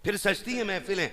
फिर सजती हैं महफिलें,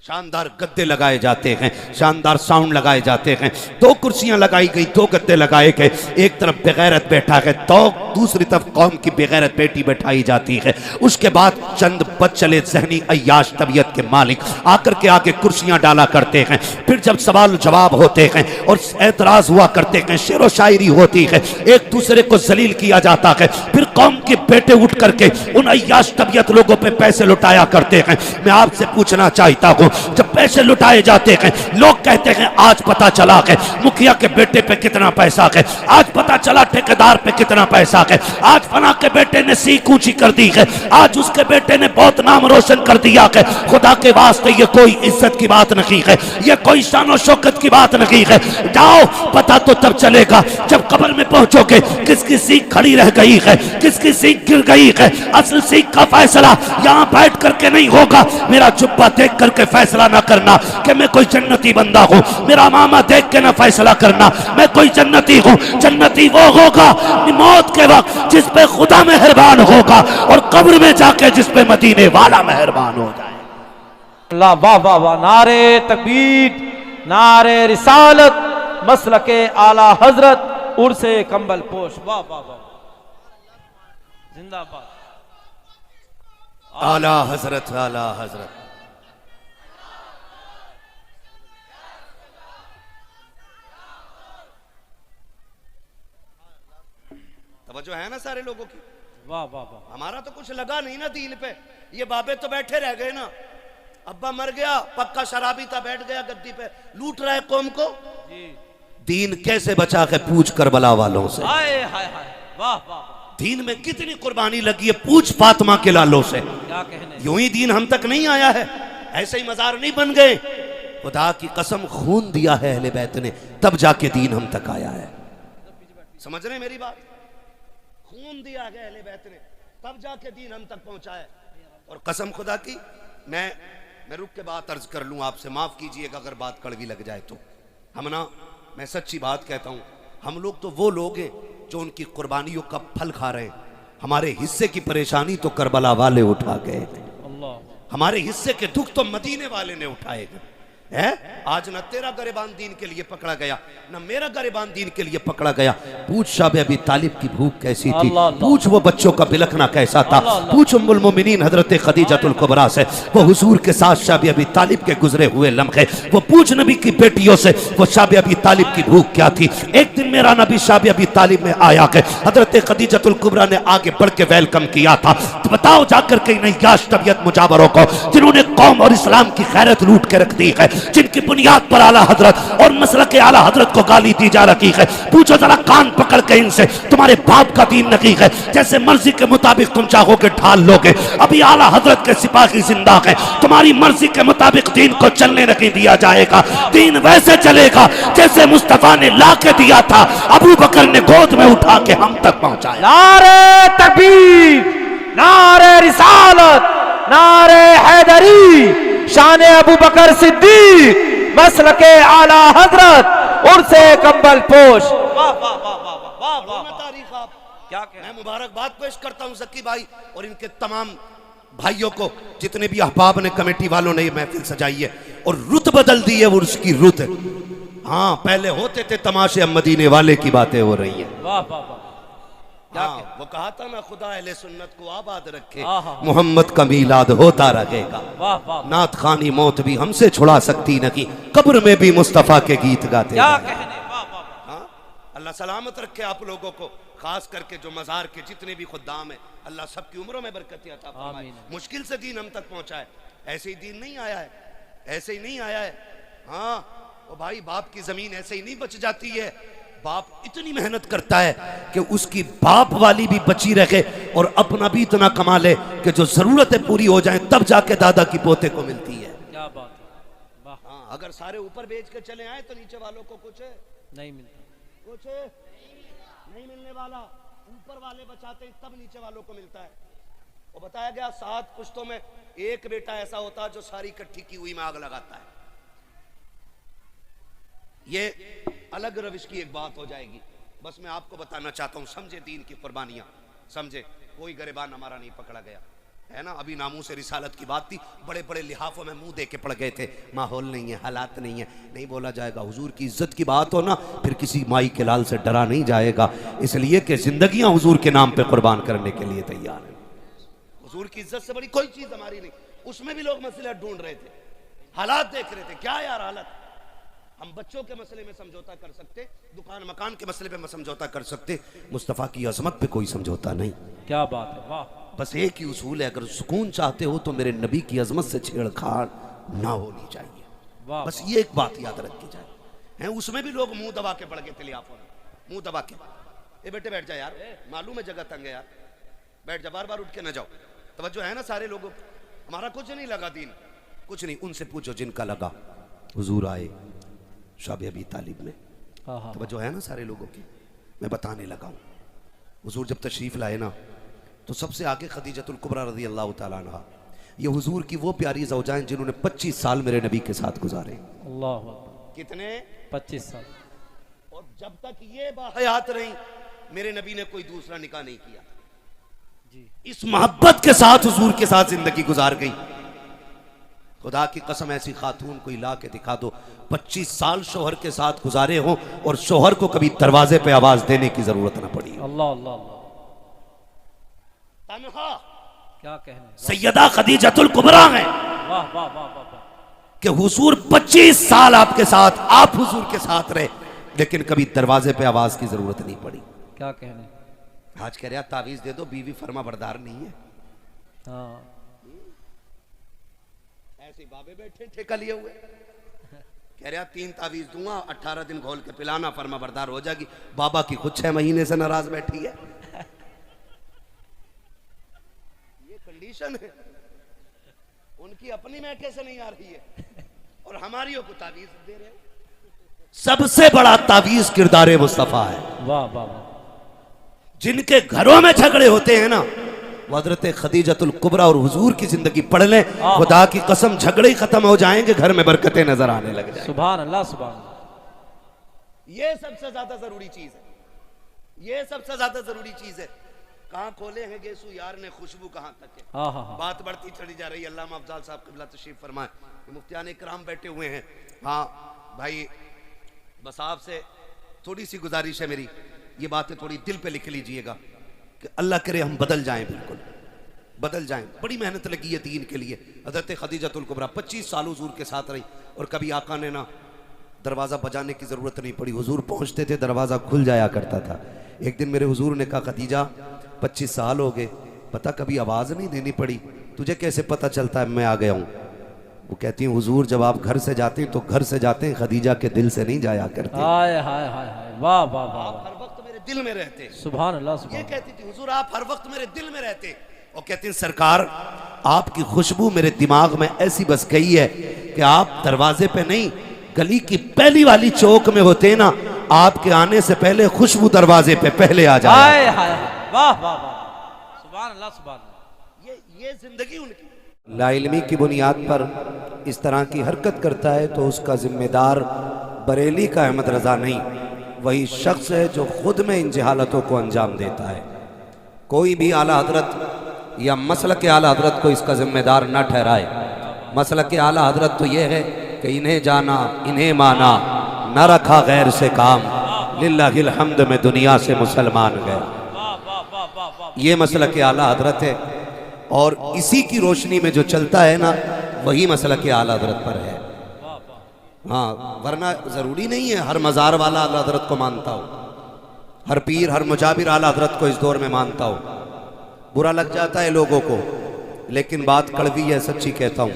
शानदार गद्दे लगाए जाते हैं, शानदार साउंड लगाए जाते हैं, दो कुर्सियां लगाई गई, दो गद्दे लगाए गए, एक तरफ बेगैरत बैठा है तो दूसरी तरफ कौम की बेगैरत बेटी बैठाई जाती है। उसके बाद चंद बदचले ज़हनी अय्याश तबीयत के मालिक आकर के आगे कुर्सियां डाला करते हैं। फिर जब सवाल जवाब होते हैं और एतराज हुआ करते हैं, शेर व शायरी होती है, एक दूसरे को जलील किया जाता है, फिर कौम के बेटे उठ करके उन अय्याश तबीयत लोगों पे पैसे लुटाया करते हैं। मैं आपसे पूछना चाहता हूँ, जब पैसे लुटाए जाते हैं, लोग कहते हैं आज पता चला है मुखिया के बेटे पे कितना पैसा है, आज पता चला ठेकेदार पे कितना पैसा है, आज फला के बेटे ने सीख ऊंची कर दी है, आज उसके बेटे ने बहुत नाम रोशन कर दिया है। खुदा के वास्ते ये कोई इज्जत की बात नहीं है, ये कोई शान और शौकत की बात नहीं है। जाओ, पता तो तब चलेगा जब कब्र में पहुंचोगे किसकी सीख खड़ी रह गई है, किसकी सीख गिर गई है। असल सीख का फैसला यहाँ बैठ करके नहीं होगा। मेरा जुब्बा देख करके फैसला ना करना कि मैं कोई जन्नती बंदा हूँ, मेरा मामा देख के ना फैसला करना मैं कोई जन्नती हूँ। जन्नती वो होगा मौत के वक्त जिस पे खुदा मेहरबान होगा, और कब्र में जाके जिस पे मदीने वाला मेहरबान हो जाए। अल्लाह, वाह वाह वाह, नारे तकबीर, नारे रिसालत, मसलके आला हजरत, उर्से कंबल पोश, वाह वाह वाह, जिंदाबाद आला हजरत, आला हजरत। तवज्जो है ना सारे लोगों की? वाह वाह वाह। हमारा तो कुछ लगा नहीं ना दीन पे, ये बाबे तो बैठे रह गए ना। अब्बा मर गया, पक्का शराबी था, बैठ गया गद्दी पे, लूट रहा है कौम को। जी। दीन कैसे बचा के पूछ करबला वालों से। हाय हाय हाय, वाह वाह। दीन में कितनी कुर्बानी लगी है, पूछ फातिमा के लालों से। क्या कहने, यूं ही दीन हम तक नहीं आया है, ऐसे ही मजार नहीं बन गए। खुदा की कसम खून दिया है अहले बैत ने, तब जाके दीन हम तक आया है। समझ रहे मेरी बात? खून दिया है अहले बैत ने, तब जाके दीन हम तक पहुंचा है। और कसम खुदा की, मैं रुक के बात अर्ज कर लूं आपसे, माफ कीजिएगा अगर बात कड़वी लग जाए तो। हम ना, मैं सच्ची बात कहता हूं, हम लोग तो वो लोग हैं जो उनकी कुर्बानियों का फल खा रहे हैं। हमारे हिस्से की परेशानी तो करबला वाले उठा गए, हमारे हिस्से के दुख तो मदीने वाले ने उठाए है। आज न तेरा गरिबान दीन के लिए पकड़ा गया, न मेरा गरिबान दीन के लिए पकड़ा गया। पूछ शाब अबी तालिब की भूख कैसी थी, पूछ वो बच्चों का बिलखना कैसा था, पूछ उम्मुल मोमिनीन हजरत खदीजतुल कुबरा से, वो हुजूर के साथ शाब अबी तालिब के गुजरे हुए लम्हे, वो पूछ नबी की बेटियों से वो शाब अबी तालिब की भूख क्या थी। एक दिन मेरा नबी शाब अबी तालिब में आया कि हजरत खदीजतुल कुबरा ने आगे बढ़ के वेलकम किया था। तो बताओ जाकर के नय्याश तबीयत मुजावरों को, जिन्होंने कौम और इस्लाम की खैरत लूट के रख दी है, जिनकी बुनियाद पर आला हजरत और मसलक आला हजरत को गाली दी जा रही है। पूछो जरा कान पकड़ के इनसे, तुम्हारे बाप का दीन नहीं है, जैसे मर्जी के मुताबिक तुम चाहोगे ढाल लोगे। अभी आला हजरत के सिपाही जिंदा है, तुम्हारी मर्जी के मुताबिक दीन को चलने नहीं दिया जाएगा। दीन वैसे चलेगा जैसे मुस्तफा ने ला के दिया था, अबू बकर ने गोद में उठा के हम तक पहुंचाया। नारे तकबीर, नारे रिसालत, नारे हैदरी, शान अबू बकर सिद्दीक, मसलके आला हजरत, उर्से कंबल पोश, वाह वाह वाह वाह वाह वाह। तारीख आप क्या कहना? मैं मुबारकबाद पेश करता हूं जक्की भाई और इनके तमाम भाइयों को, जितने भी अहबाब ने, कमेटी वालों ने ये महफिल सजाई है और रुत बदल दी है, वो उसकी रुत। हाँ, पहले होते थे तमाशे, अब मदीने वाले की बातें हो रही है। वाह वाह वाह। हाँ, वो कहा था ना, खुदा अहले सुन्नत को आबाद रखे, मोहम्मद का मीलाद होता रहेगा। वाह वाह। नात खानी मौत भी हमसे छुड़ा सकती नहीं, कब्र में भी मुस्तफा के गीत गाते। क्या कहने, वाह वाह। हाँ, अल्लाह सलामत रखे आप लोगों को, खास करके जो मजार के जितने भी खुद्दाम है, अल्लाह सबकी उम्रों में बरकत अता फरमाए। मुश्किल से दीन हम तक पहुंचा है, ऐसे ही दीन नहीं आया है, ऐसे ही नहीं आया है। हाँ, वो भाई बाप की जमीन ऐसे ही नहीं बच जाती है। बाप इतनी मेहनत करता है कि उसकी बाप वाली भी बची रहे और अपना भी इतना कमा ले कि जो जरूरतें पूरी हो जाएं, तब जाके दादा की पोते को मिलती है। क्या बात है, वाह। हाँ, अगर सारे ऊपर बेच के चले आए तो नीचे वालों को कुछ नहीं मिलता, कुछ नहीं मिलने वाला। ऊपर वाले बचाते हैं तब नीचे वालों को मिलता है। वो बताया गया 7 पुश्तों में एक बेटा ऐसा होता है जो सारी इकट्ठी की हुई में आग लगाता है। ये अलग रविश की एक बात हो जाएगी, बस मैं आपको बताना चाहता हूं, समझे दीन की कुर्बानियां, समझे। कोई गरिबान हमारा नहीं पकड़ा गया, है ना। अभी नामूस से रिसालत की बात थी, बड़े बड़े लिहाफों में मुंह दे के पड़ गए थे, माहौल नहीं है, हालात नहीं है, नहीं बोला जाएगा। हुजूर की इज्जत की बात हो ना, फिर किसी माई के लाल से डरा नहीं जाएगा, इसलिए कि जिंदगियां हुजूर के नाम पे कुर्बान करने के लिए तैयार है। हुजूर की इज्जत से बड़ी कोई चीज हमारी नहीं। उसमें भी लोग मसले ढूंढ रहे थे, हालात देख रहे थे, क्या यार हालत। हम बच्चों के मसले में समझौता कर सकते, दुकान मकान के मसले पे समझौता कर सकते, मुस्तफ़ा की अजमत पे कोई समझौता नहीं। क्या बात है, वाह। बस एक ही उसूल है, अगर सुकून चाहते हो तो मेरे नबी की अजमत से छेड़खाड़ ना होनी चाहिए। वाह, बस ये एक बात याद रखी जाए। हैं उसमें भी लोग मुंह दबा के पड़ गए थे लिहाफों में, मुंह दबा के। ए बेटे बैठ जा यार, मालूम है जगह तंग है यार, बैठ जा, बार बार उठ के ना जाओ। तवज्जो है ना सारे लोगों, हमारा कुछ नहीं लगा दीन, कुछ नहीं, उनसे पूछो जिनका लगा। हुजूर आए शाब अबी तालिब में, तवज्जो है ना सारे लोगों की। मैं बताने लगा हूँ, हुजूर जब तशरीफ लाए ना तो सबसे आगे खदीजतुल कुबरा रज़ी अल्लाह ताला अन्हा, ये हुजूर की वो प्यारी ज़ौजाएं जिन्होंने 25 साल मेरे नबी के साथ गुजारे। अल्लाह, कितने? 25 साल। और जब तक ये बाहयात रही मेरे नबी ने कोई दूसरा निकाह नहीं किया जी। इस मोहब्बत के साथ हुजूर के साथ जिंदगी गुजार गई। खुदा की कसम ऐसी खातून कोई ला के दिखा दो 25 साल शोहर के साथ गुजारे हो और शोहर को कभी दरवाजे पे आवाज देने की जरूरत ना पड़ी। अल्लाह अल्लाह अल्लाह, तन्हा क्या कहने, सैयदा खदीजतुल कुबरा है। वाह वाह वाह वाह, कि हुजूर 25 साल आपके साथ, आप हुजूर के साथ रहे, लेकिन कभी दरवाजे पे आवाज की जरूरत नहीं पड़ी। क्या कहने। आज कह रहा तावीज दे दो, बीवी फर्मा बरदार नहीं है। हाँ, ऐसे बाबे बैठे ठेका लिए हुए, कह रहा 3 तावीज दूंगा, 18 दिन घोल के पिलाना, फर्मा बरदार हो जाएगी। बाबा की खुद 6 महीने से नाराज बैठी है। ये कंडीशन है, उनकी अपनी मैके से नहीं आ रही है और हमारियों को तावीज दे रहे हैं। सबसे बड़ा तावीज किरदार मुस्तफा है। वाह वाह वाह, जिनके घरों में झगड़े होते हैं ना, हज़रत खदीजतुल कुबरा और हुजूर की जिंदगी पढ़ लें, खुदा की कसम झगड़े ही खत्म हो जाएंगे, घर में बरकतें नजर आने लग जाएंगी। सुभान अल्लाह सुभान अल्लाह। ये सबसे ज्यादा जरूरी चीज है, ये सबसे ज्यादा जरूरी चीज है। कहाँ खोले हैं गेसु यार ने खुशबू कहाँ तक है। हाँ हाँ हाँ, बात बढ़ती चली जा रही है। अल्लामा अफजाल साहब क़िबला तशरीफ फरमाए, मुफ्तियान इकराम बैठे हुए हैं। हाँ भाई, बस आपसे थोड़ी सी गुजारिश है मेरी, ये बातें थोड़ी दिल पे लिख लीजिएगा कि अल्लाह करे हम बदल जाएं, बिल्कुल बदल जाएं। बड़ी मेहनत लगी है दीन के लिए। हज़रत खदीजतुल कुबरा 25 साल हुजूर के साथ रही और कभी आका ने ना दरवाज़ा बजाने की ज़रूरत नहीं पड़ी, हुजूर पहुँचते थे, दरवाज़ा खुल जाया करता था। एक दिन मेरे हुजूर ने कहा, खदीजा 25 साल हो गए, पता कभी आवाज़ नहीं देनी पड़ी, तुझे कैसे पता चलता है मैं आ गया हूँ? वो कहती हैं, हुजूर जब आप घर से जाते हैं तो घर से जाते हैं, खदीजा के दिल से नहीं जाया करते। हाय हाय हाय हाय, वाह वाह वाह, आप हर वक्त मेरे दिल में रहते। सुभान अल्लाह ये सुभान। कहती थी, हुजूर आप हर वक्त मेरे दिल में रहते। और कहती हैं, सरकार आपकी खुशबू मेरे दिमाग में ऐसी बस गई है कि आप दरवाजे पे नहीं, गली की पहली वाली चौक में होते ना, आपके आने से पहले खुशबू दरवाजे पे पहले आ जाए। हाय हाय, वाह वाह वाह, सुभान अल्लाह सुभान अल्लाह। ये जिंदगी उनकी। लाइल्मी की बुनियाद पर इस तरह की हरकत करता है तो उसका जिम्मेदार बरेली का अहमद रजा नहीं, वही शख्स है जो खुद में इन जहालतों को अंजाम देता है। कोई भी आला हजरत या मसलक आला हजरत को इसका जिम्मेदार न ठहराए। मसलक आला हजरत तो यह है कि इन्हें जाना, इन्हें माना, न रखा गैर से काम, लिल्लाहिल हम्द में दुनिया से मुसलमान गए। ये मसलक आला हजरत है और इसी की रोशनी में जो चलता है ना, वही मसलक आला हजरत पर है। हाँ, वरना जरूरी नहीं है हर मज़ार वाला आला हजरत को मानता हो, हर पीर हर मुजाबिर आला हजरत को इस दौर में मानता हो। बुरा लग जाता है लोगों को, लेकिन बात कड़वी है, सच्ची कहता हूँ।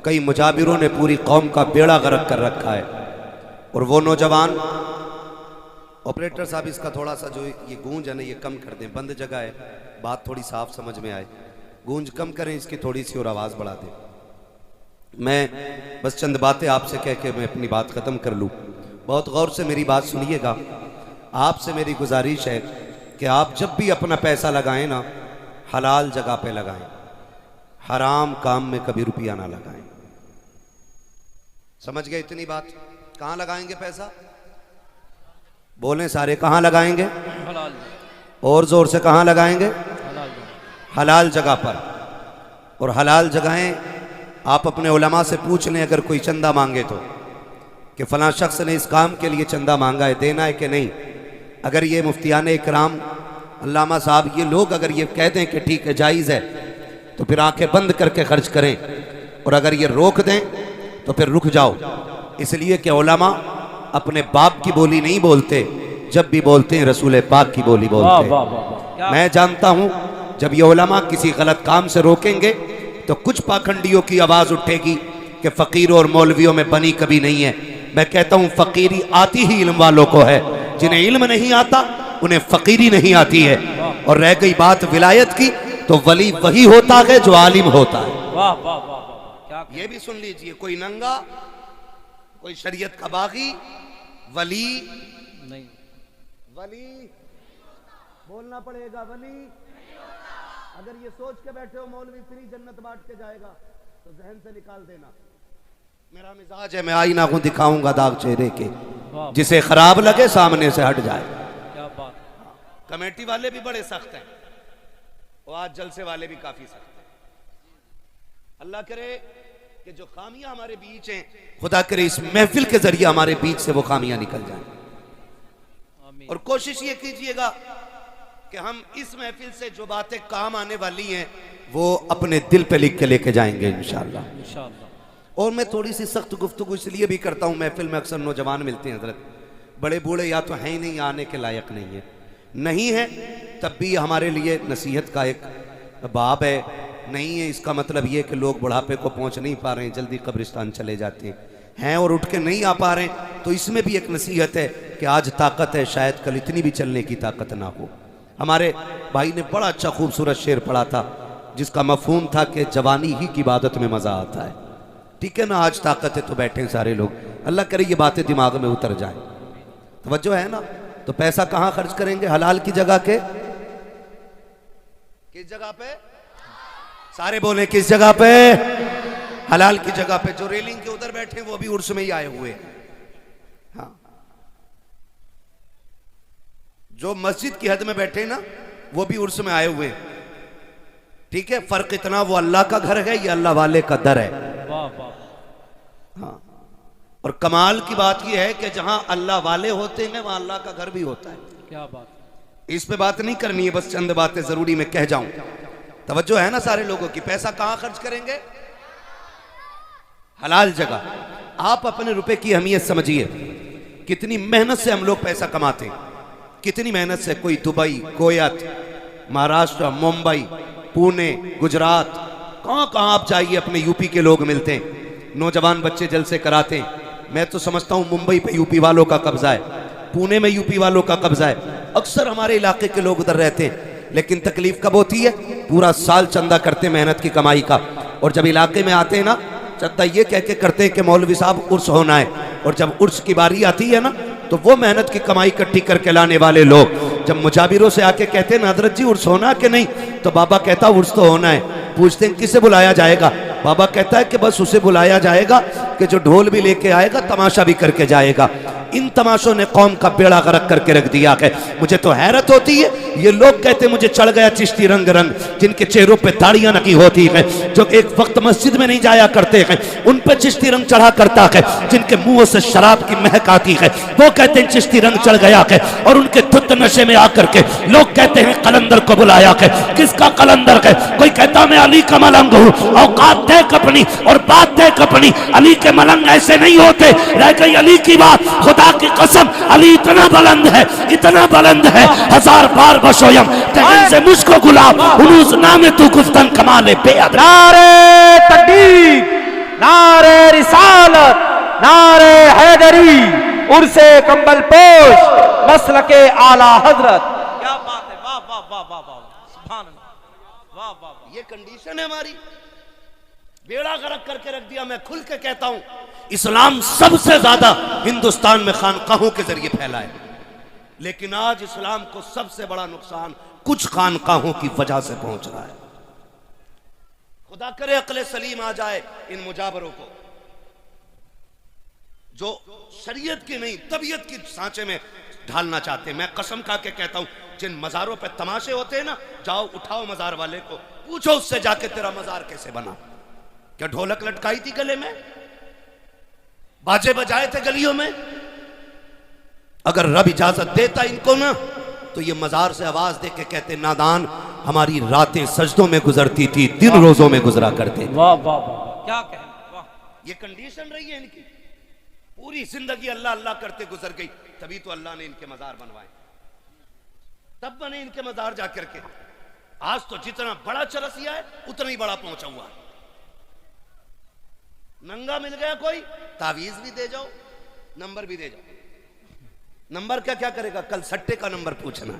कई मुजाबिरों ने पूरी कौम का बेड़ा गर्क कर रखा है और वो नौजवान। ऑपरेटर साहब इसका थोड़ा सा जो ये गूंज है ना, ये कम कर दें, बंद जगह है, बात थोड़ी साफ समझ में आए, गूंज कम करें इसकी थोड़ी सी और आवाज़ बढ़ा दें। मैं बस चंद बातें आपसे कह के मैं अपनी बात ख़त्म कर लूँ। बहुत गौर से मेरी बात सुनिएगा। आपसे मेरी गुजारिश है कि आप जब भी अपना पैसा लगाएं ना, हलाल जगह पे लगाएं, हराम काम में कभी रुपया ना लगाएं। समझ गए इतनी बात? कहाँ लगाएंगे पैसा? बोलें सारे, कहाँ लगाएंगे? हलाल, और जोर से कहाँ लगाएंगे? हलाल, हलाल जगह पर। और हलाल जगहें आप अपने उलमा से पूछ लें, अगर कोई चंदा मांगे तो, कि फ़लाँ शख्स ने इस काम के लिए चंदा मांगा है, देना है कि नहीं। अगर ये मुफ्तियान इकराम, अल्लामा साहब, ये लोग अगर ये कह दें कि ठीक है जायज़ है, तो फिर आंखें बंद करके खर्च करें, और अगर ये रोक दें तो फिर रुक जाओ। इसलिए कि उलमा अपने बाप की बोली नहीं बोलते, जब भी बोलते हैं रसूल पाक की बोली बोलते हैं। मैं जानता हूँ जब ये उलमा किसी गलत काम से रोकेंगे तो कुछ पाखंडियों की आवाज़ उठेगी कि फ़कीरों और मौलवियों में बनी कभी नहीं है। मैं कहता हूँ फ़कीरी आती ही इल्म वालों को है, जिन्हें इल्म नहीं आता उन्हें फ़कीरी नहीं आती है। और रह गई बात विलायत की, तो वली वही होता है जो आलिम होता है। वाह वाह वाह, ये भी सुन लीजिए, कोई नंगा, कोई शरीयत का बागी, वली नहीं, वली बोलना पड़ेगा, वली। अगर ये सोच के बैठे हो मौलवी फ्री जन्नत बांट के जाएगा, तो जहन से निकाल देना। मेरा मिजाज है, मैं आईना को दिखाऊंगा दाग चेहरे के, जिसे खराब लगे सामने से हट जाए। क्या बात। कमेटी वाले भी बड़े सख्त हैं, और आज जलसे वाले भी काफी सख्त हैं। अल्लाह करे कि जो खामियां हमारे बीच हैं, खुदा करे इस महफिल के जरिए हमारे बीच से वो खामियां निकल जाएं। और कोशिश ये कीजिएगा कि हम इस महफिल से जो बातें काम आने वाली हैं वो अपने दिल पे लिख के लेके जाएंगे इंशाअल्लाह। और मैं थोड़ी सी सख्त गुफ्तगू इसलिए भी करता हूँ, महफिल में अक्सर नौजवान मिलते हैं हजरत, बड़े बूढ़े या तो हैं ही नहीं, आने के लायक नहीं है, नहीं है तब भी हमारे लिए नसीहत का एक बाब है। नहीं है इसका मतलब ये कि लोग बुढ़ापे को पहुँच नहीं पा रहे हैं, जल्दी कब्रिस्तान चले जाते हैं और उठ के नहीं आ पा रहे हैं, तो इसमें भी एक नसीहत है कि आज ताकत है, शायद कल इतनी भी चलने की ताकत ना हो। हमारे भाई ने बड़ा अच्छा खूबसूरत शेर पढ़ा था, जिसका मफहूम था कि जवानी ही की इबादत में मज़ा आता है। ठीक है ना, आज ताकत है तो बैठे हैं सारे लोग, अल्लाह करे ये बातें दिमाग में उतर जाए। तवज्जो है ना? तो पैसा कहाँ खर्च करेंगे? हलाल की जगह के, किस जगह पे? सारे बोले किस जगह पे? हलाल की जगह पे। जो रेलिंग के उधर बैठे हैं वो भी उर्स में ही आए हुए हैं। हाँ, जो मस्जिद की हद में बैठे ना वो भी उर्स में आए हुए हैं। ठीक है, फर्क इतना, वो अल्लाह का घर है, ये अल्लाह वाले का दर है। हाँ, और कमाल की बात यह है कि जहां अल्लाह वाले होते हैं वहां अल्लाह का घर भी होता है। क्या बात। इस पे बात नहीं करनी है, बस चंद बातें जरूरी मैं कह जाऊं। तवज्जो है ना सारे लोगों की? पैसा कहां खर्च करेंगे? हलाल जगह। आप अपने रुपए की अहमियत समझिए, कितनी मेहनत से हम लोग पैसा कमाते हैं, कितनी मेहनत से। कोई दुबई, कोयत, महाराष्ट्र, मुंबई, पुणे, गुजरात, कहां कहां आप जाइए अपने यूपी के लोग मिलते हैं, नौजवान बच्चे जलसे कराते हैं। मैं तो समझता हूं मुंबई पे यूपी वालों का कब्जा है, पुणे में यूपी वालों का कब्जा है। अक्सर हमारे इलाके के लोग उधर रहते हैं, लेकिन तकलीफ कब होती है? पूरा साल चंदा करते मेहनत की कमाई का, और जब इलाके में आते हैं ना, चंदा ये कह के करते हैं कि मौलवी साहब उर्स होना है, और जब उर्स की बारी आती है ना, तो वो मेहनत की कमाई इकट्ठी करके लाने वाले लोग जब मुजाबिरों से आके कहते हैं हजरत जी उर्स होना कि नहीं, तो बाबा कहता उर्स तो होना है। पूछते हैं किसे बुलाया जाएगा? बाबा कहता है कि बस उसे बुलाया जाएगा कि जो ढोल भी लेके आएगा, तमाशा भी करके जाएगा। इन तमाशों ने कौम का बेड़ा गर्क करके रख दिया है। मुझे तो हैरत होती है, ये लोग कहते मुझे चढ़ गया चिश्ती रंग रंग, जिनके चेहरों पे दाढ़ियां नकी होती है, जो एक वक्त मस्जिद में नहीं जाया करते हैं, उन पे चिश्ती रंग चढ़ा करता है, जिनके मुंह से शराब की महक आती है, वो कहते हैं चिश्ती रंग चढ़ गया है, और उनके धुत नशे में आकर के लोग कहते हैं कलंदर को बुलाया है। किसका कलंदर है? कोई कहता मैं अली का मलंग हूँ, औकात देख अपनी और बात देख अपनी। अली के मलंग ऐसे नहीं होते। रह गई अली की बात, खुदा की कसम अली इतना बुलंद है, इतना बुलंद है, हजार बार बशोयम तहन से मुझको गुलाब उलूस नाम तू गुफ्तन कमाले बेअद। नारे तकबीर, नारे रिसालत, नारे हैदरी, उर्से कंबल पोश, मसलके आला हजरत। क्या बात है, वाह वाह वाह वाह वाह, सुभान अल्लाह, वाह वाह। ये कंडीशन है हमारी, बेड़ा गर्क करके रख दिया। मैं खुल के कहता हूं, इस्लाम सबसे ज्यादा हिंदुस्तान में खानकाहों के जरिए फैला है, लेकिन आज इस्लाम को सबसे बड़ा नुकसान कुछ खानकाहों की वजह से पहुंच रहा है। खुदा करे अक्ल सलीम आ जाए इन मुजाबरों को, जो शरीयत की नहीं तबीयत की सांचे में ढालना चाहते हैं। मैं कसम खा के कहता हूं, जिन मजारों पे तमाशे होते हैं ना, जाओ उठाओ मजार वाले को, पूछो उससे जाके तेरा मजार कैसे बना। क्या ढोलक लटकाई थी गले में, बाजे बजाए थे गलियों में? अगर रब इजाजत देता इनको ना तो ये मजार से आवाज दे के कहते, नादान हमारी रातें सजदों में गुजरती थी, दिन रोजों में गुजरा करते। वाह वाह वाह, क्या कहें, वाह। ये कंडीशन रही है इनकी, पूरी जिंदगी अल्लाह अल्लाह करते गुजर गई, तभी तो अल्लाह ने इनके मजार बनवाए, तब बने इनके मजार जाकर के। आज तो जितना बड़ा चरसिया है उतना ही बड़ा पहुंचा हुआ है। नंगा मिल गया कोई, तावीज भी दे जाओ, नंबर भी दे जाओ। नंबर क्या क्या करेगा, कल सट्टे का नंबर पूछना।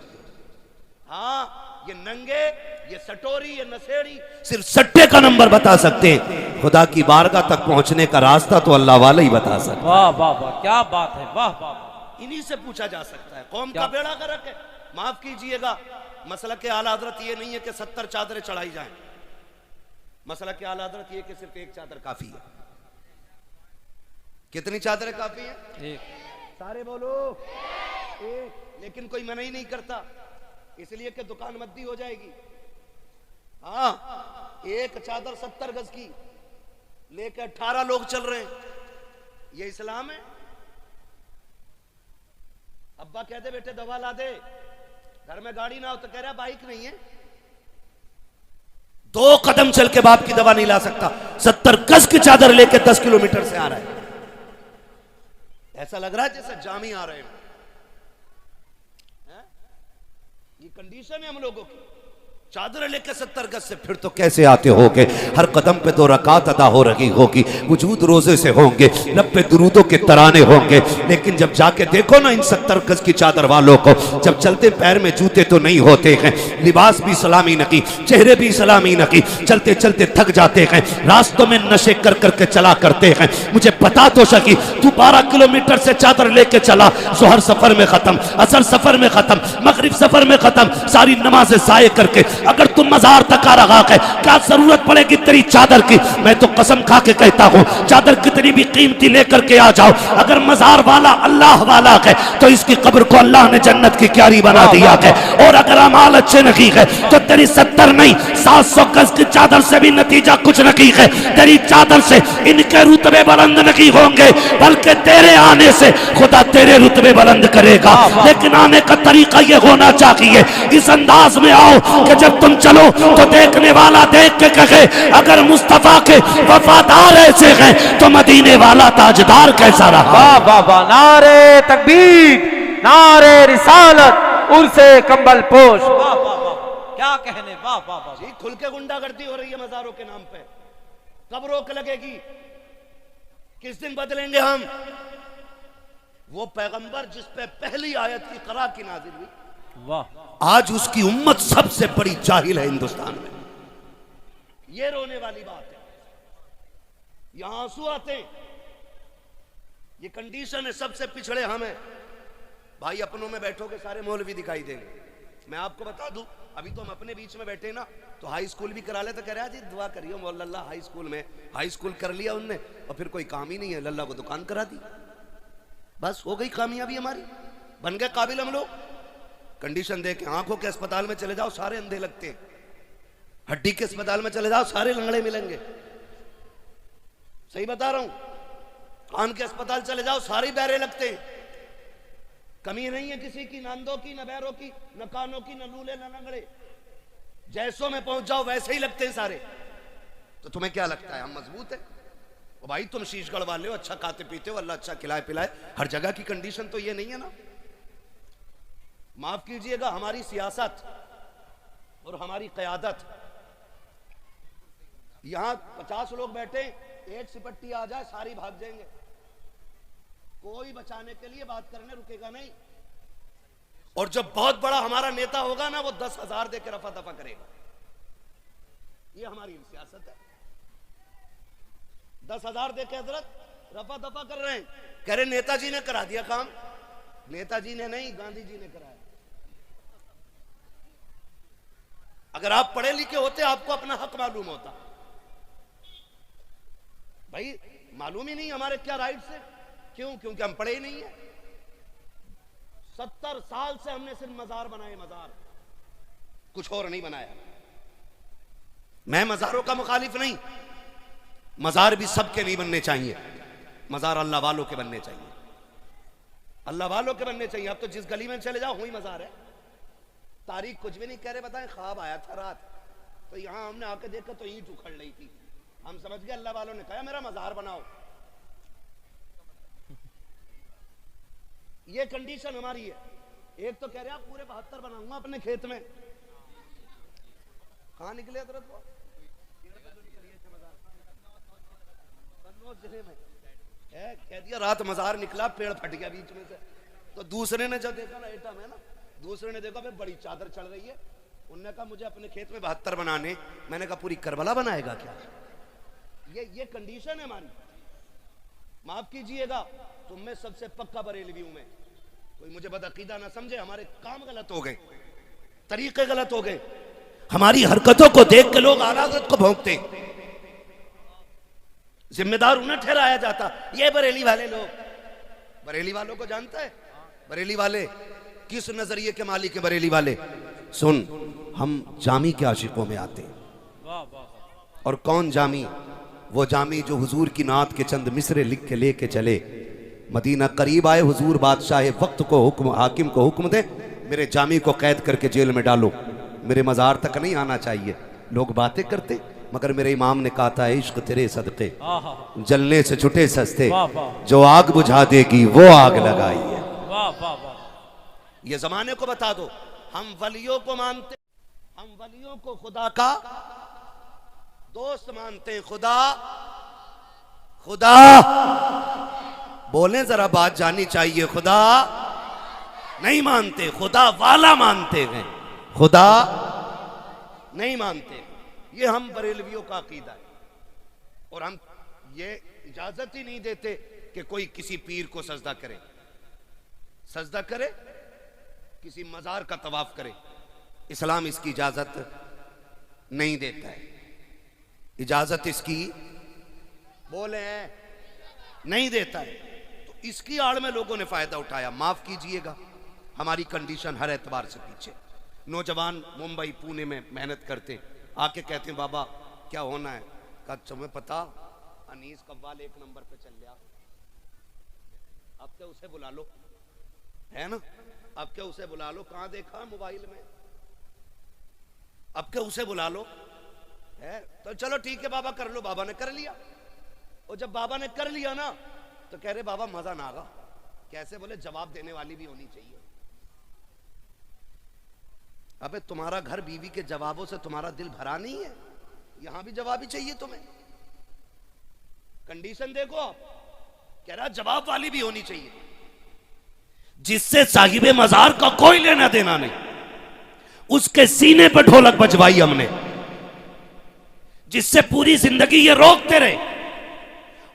हाँ, ये नंगे, ये सटोरी, ये नशेड़ी सिर्फ सट्टे का नंबर बता सकते हैं। खुदा की बारगाह तक पहुंचने का रास्ता तो अल्लाह वाला ही बता सकता है। वाह वाह वाह, क्या बात है, वाह वाह। इन्हीं से पूछा जा सकता है। कौम का बेड़ा गर्क है। माफ कीजिएगा, मसला के आला हजरत ये नहीं है कि 70 चादरें चढ़ाई जाएं। मसला के आला हजरत ये कि सिर्फ एक चादर काफी है। कितनी चादरें काफी है? एक। सारे बोलो एक। लेकिन कोई मना ही नहीं करता, इसलिए कि दुकान मद्दी हो जाएगी। हाँ, एक चादर 70 गज की लेकर 18 लोग चल रहे हैं, ये इस्लाम है? अब्बा कहते बेटे दवा ला दे, घर में गाड़ी ना हो तो कह रहा बाइक नहीं है। 2 कदम चल के बाप की दवा नहीं ला सकता, 70 गज की चादर लेके 10 किलोमीटर से आ रहा है। ऐसा लग रहा है जैसे जामी आ रहे हैं। ये कंडीशन है हम लोगों की। चादर लेके 70 गज से फिर तो कैसे आते होगे? हर कदम पे 2 रकात अदा हो रही होगी, वजूद रोजे से होंगे, लब पे दुरूदों के तराने होंगे। लेकिन जब जाके देखो ना इन 70 गज की चादर वालों को, जब चलते पैर में जूते तो नहीं होते हैं, लिबास भी सलामी नकी, चेहरे भी सलामी नकी, चलते चलते थक जाते हैं, रास्तों में नशे कर करके चला करते हैं। मुझे बता तो सकी, तू 12 किलोमीटर से चादर लेके चला, जोहर सफर में खत्म, असर सफर में खत्म, मगरिब सफर में खत्म, सारी नमाजें ज़ाये करके अगर तुम मजार तक आ रहा है, क्या जरूरत पड़ेगी तेरी चादर की? मैं तो कसम खा के कहता हूँ, चादर कितनी भी कीमती लेकर के आ जाओ, अगर मजार वाला अल्लाह वाला है तो इसकी कब्र को अल्लाह ने जन्नत की क्यारी बना दिया है। और अगर अमाल अच्छे नहीं है तो तेरी 70 नहीं 700 गज की चादर से भी नतीजा कुछ नहीं है। तेरी चादर से इनके रुतबे बुलंद नहीं होंगे, बल्कि तेरे आने से खुदा तेरे रुतबे बुलंद करेगा। लेकिन आने का तरीका ये होना चाहिए, इस अंदाज में आओ कि जब तुम चलो तो देखने वाला देख के कहे, अगर मुस्तफा के वफादार ऐसे हैं तो मदीने वाला ताजदार कैसा रहा। वाह वाह वाह, नारे तकबीर, नारे रिसालत, उर्से कंबल पोश। वाह वाह वाह, क्या कहने, वाह वाह वाह। जी खुल के गुंडागर्दी हो रही है मजारों के नाम पे, कब रोक लगेगी? किस दिन बदलेंगे हम? वो पैगंबर जिस पे पहली आयत की इक़रा की नाज़िल हुई, वाह, आज उसकी उम्मत सबसे बड़ी जाहिल है हिंदुस्तान में। ये रोने वाली बात है, यहां आंसू आते हैं। ये कंडीशन है, सबसे पिछड़े हम हैं। भाई अपनों में बैठोगे सारे मौलवी दिखाई देंगे। मैं आपको बता दूं, अभी तो हम अपने बीच में बैठे ना, तो हाई स्कूल भी करा ले तो कह रहा जी दुआ करियो मौला हाई स्कूल में। हाई स्कूल कर लिया उनने और फिर कोई काम ही नहीं है, लल्ला को दुकान करा दी, बस हो गई कामयाबी हमारी, बन गए काबिल हम लोग। कंडीशन दे के आंखों के अस्पताल में चले जाओ सारे अंधे लगते हैं, हड्डी के अस्पताल में चले जाओ सारे लंगड़े मिलेंगे, सही बता रहा हूं। कान के अस्पताल चले जाओ सारे बहरे लगते हैं, कमी नहीं है किसी की, न अंधों की, न बहरों की, न कानों की, न लूले, न लंगड़े। जैसों में पहुंच जाओ वैसे ही लगते हैं सारे। तो तुम्हें क्या लगता है हम मजबूत है? ओ भाई तुम शीशगढ़ वाले हो, अच्छा खाते पीते हो, अल्लाह अच्छा खिलाए पिलाए। हर जगह की कंडीशन तो ये नहीं है ना। माफ कीजिएगा, हमारी सियासत और हमारी क़यादत, यहां 50 लोग बैठे, एक सिपट्टी आ जाए सारी भाग जाएंगे, कोई बचाने के लिए बात करने रुकेगा नहीं। और जब बहुत बड़ा हमारा नेता होगा ना, वो 10,000 देकर रफा दफा करेगा। ये हमारी सियासत है। 10,000 देकर हजरत रफा दफा कर रहे हैं, कह रहे नेताजी ने करा दिया काम। नेताजी ने नहीं, गांधी जी ने कराया। अगर आप पढ़े लिखे होते आपको अपना हक मालूम होता। भाई मालूम ही नहीं हमारे क्या राइट्स है, क्यों? क्योंकि हम पढ़े ही नहीं है। 70 साल से हमने सिर्फ मजार बनाए, मजार, कुछ और नहीं बनाया। मैं मज़ारों का मुखालिफ नहीं, मज़ार भी सबके नहीं बनने चाहिए, मज़ार अल्लाह वालों के बनने चाहिए, अल्लाह वालों के बनने चाहिए। अब तो जिस गली में चले जाओ वही मज़ार है। तारीख कुछ भी नहीं कह रहे, बताएं ख्वाब आया था रात, तो यहां हमने आके देखा तो ईंट उखड़ रही थी, हम समझ गए अल्लाह वालों ने कहा मेरा मज़ार बनाओ। ये कंडीशन हमारी है। एक तो कह रहे आप पूरे 72 बनाऊंगा अपने खेत में, कहां निकले हजरत वो जिले में है, कह दिया रात मज़ार निकला, पेड़ फट गया बीच में से। तो दूसरे ने जब देखा ना, एटम है ना, दूसरे ने देखा भाई बड़ी चादर चढ़ रही है, उनने कहा मुझे अपने खेत में 72 बनाने। मैंने कहा पूरी करबला बनाएगा क्या? ये कंडीशन है हमारी। माफ कीजिएगा, तुम में सबसे पक्का बरेलवी हूं मैं, कोई मुझे बदअकीदा ना समझे, हमारे काम गलत हो गए, तरीके गलत हो गए, हमारी हरकतों को देख के लोग आला हज़रत को भौंकते, जिम्मेदार उन्हें ठहराया जाता। ये बरेली वाले लोग, बरेली वालों को जानता है? बरेली वाले किस नजरिए के मालिक है? बरेली वाले सुन, हम जामी के आशिकों में आते हैं। और कौन जामी? वो जामी जो हुजूर की नात के चंद मिसरे लिख के लेके चले, मदीना करीब आए, हुजूर बादशाह वक्त को हुक्म, हाकिम को हुक्म दे मेरे जामी को कैद करके जेल में डालो, मेरे मज़ार तक नहीं आना चाहिए। लोग बातें करते, मगर मेरे इमाम ने कहा था इश्क तेरे सदके जलने से छुटे सस्ते, जो आग बुझा देगी वो आग लगाई है। ये जमाने को बता दो, हम वलियों को मानते, हम वलियों को खुदा का दोस्त मानते हैं। खुदा खुदा बोले जरा, बात जानी चाहिए। खुदा नहीं मानते, खुदा वाला मानते हैं, खुदा नहीं मानते। ये हम बरेलवियों का अकीदा है। और हम ये इजाजत ही नहीं देते कि कोई किसी पीर को सजदा करे, सजदा करे, किसी मजार का तवाफ करे। इस्लाम इसकी इजाजत नहीं देता है। इजाजत इसकी बोले नहीं देता है। तो इसकी आड़ में लोगों ने फायदा उठाया। माफ कीजिएगा, हमारी कंडीशन हर एतबार से पीछे। नौजवान मुंबई पुणे में मेहनत करते, आके कहते हैं बाबा क्या होना है? कहा तुम्हें पता अनीस कव्वाल 1 नंबर पे चल गया, अब क्या उसे बुला लो, है ना, अब क्या उसे बुला लो, कहां देखा मोबाइल में, अब क्या उसे बुला लो, है तो चलो ठीक है बाबा कर लो। बाबा ने कर लिया, और जब बाबा ने कर लिया ना तो कह रहे बाबा मजा ना आगा। कैसे? बोले जवाब देने वाली भी होनी चाहिए। अबे तुम्हारा घर बीवी के जवाबों से तुम्हारा दिल भरा नहीं है, यहां भी जवाब ही चाहिए तुम्हें। कंडीशन देखो आप, कह रहा जवाब वाली भी होनी चाहिए, जिससे साहिबे मजार का कोई लेना देना नहीं, उसके सीने पर ढोलक बजवाई हमने, जिससे पूरी जिंदगी ये रोकते रहे,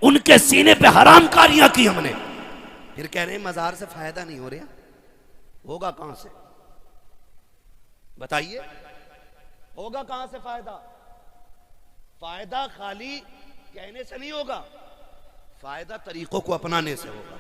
उनके सीने पे हरामकारियां की हमने। फिर कह रहे हैं मजार से फायदा नहीं हो रहा, होगा कहां से? बताइए, होगा कहां से फायदा? फायदा खाली कहने से नहीं होगा, फायदा तरीकों को अपनाने से होगा।